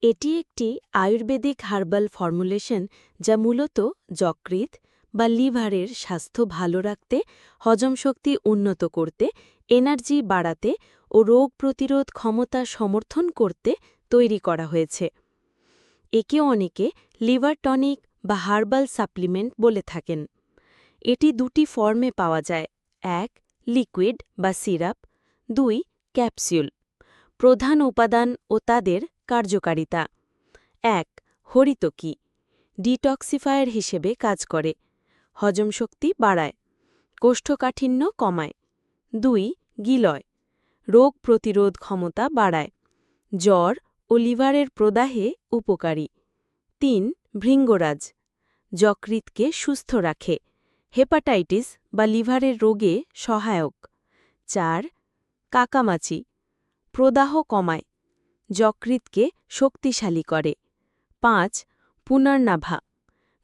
এটি একটি Ayurvedic herbal formulation যা মূলত যকৃৎ বা লিভারের স্বাস্থ্য ভালো রাখতে, হজমশক্তি উন্নত করতে, এনার্জি বাড়াতে ও রোগ প্রতিরোধ ক্ষমতা সমর্থন করতে তৈরি করা হয়েছে। একে অনেকে লিভার টনিক বা হার্বাল সাপ্লিমেন্ট বলে থাকেন। এটি দুটি ফর্মে পাওয়া যায়: ১ লিকুইড বা সিরাপ, ২ ক্যাপসুল। প্রধান উপাদান ও তাদের কার্যকারিতা: ১ হরিতকি, ডিটক্সিফায়ার হিসেবে কাজ করে, হজমশক্তি বাড়ায়, কোষ্ঠকাঠিন্য কমায়। ২ গিলয়, রোগ প্রতিরোধ ক্ষমতা বাড়ায়, জ্বর ও লিভারের প্রদাহে উপকারী। ৩ ভৃঙ্গরাজ, যকৃৎকে সুস্থ রাখে, হেপাটাইটিস বা লিভারের রোগে সহায়ক। ৪ কাকামাচি, প্রদাহ কমায়, যকৃৎকে শক্তিশালী করে। ৫ পুনর্নাভা,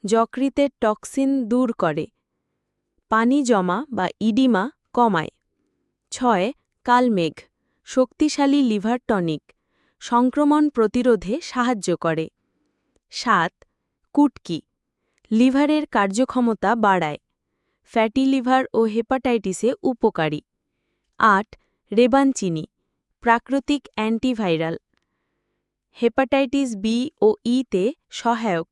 যকৃতের টক্সিন দূর করে, পানি জমা বা ইডিমা কমায়। ৬ কালমেঘ, শক্তিশালী লিভার টনিক, সংক্রমণ প্রতিরোধে সাহায্য করে। ৭ কুটকি, লিভারের কার্যক্ষমতা বাড়ায়, ফ্যাটি লিভার ও হেপাটাইটিসে উপকারী। ৮ রেবানচিনি, প্রাকৃতিক অ্যান্টিভাইরাল, হেপাটাইটিস বি ও ই-তে সহায়ক।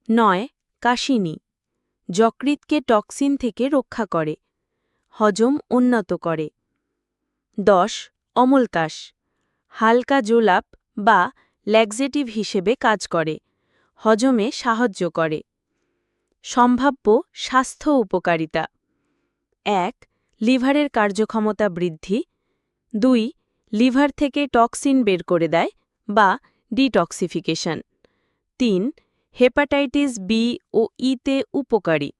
৯ কাশিনী, যকৃৎকে টক্সিন থেকে রক্ষা করে, হজম উন্নত করে। ১০ অমলতাস, হালকা জোলাপ বা ল্যাক্সেটিভ হিসেবে কাজ করে, হজমে সাহায্য করে। সম্ভাব্য স্বাস্থ্য উপকারিতা: ১ লিভারের কার্যক্ষমতা বৃদ্ধি, ২ লিভার থেকে টক্সিন বের করে দেয় বা ডিটক্সিফিকেশন, ৩ হেপাটাইটিস বি ও ই-তে উপকারী,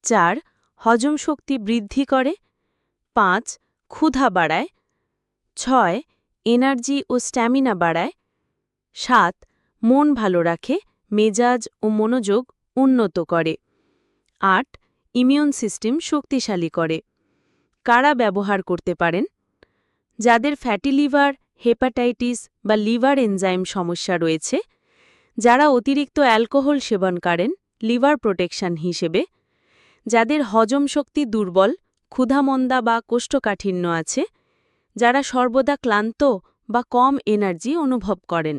৪ হজম শক্তি বৃদ্ধি করে, ৫ ক্ষুধা বাড়ায়, ৬ এনার্জি ও স্ট্যামিনা বাড়ায়, ৭ মন ভালো রাখে, মেজাজ ও মনোযোগ উন্নত করে, ৮ ইমিউন সিস্টেম শক্তিশালী করে। কারা ব্যবহার করতে পারেন? যাদের ফ্যাটি লিভার, হেপাটাইটিস বা লিভার এনজাইম সমস্যা রয়েছে, যারা অতিরিক্ত অ্যালকোহল সেবন করেন লিভার প্রোটেকশন হিসেবে, যাদের হজম শক্তি দুর্বল, ক্ষুধামন্দা বা কোষ্ঠকাঠিন্য আছে, যারা সর্বদা ক্লান্ত বা কম এনার্জি অনুভব করেন।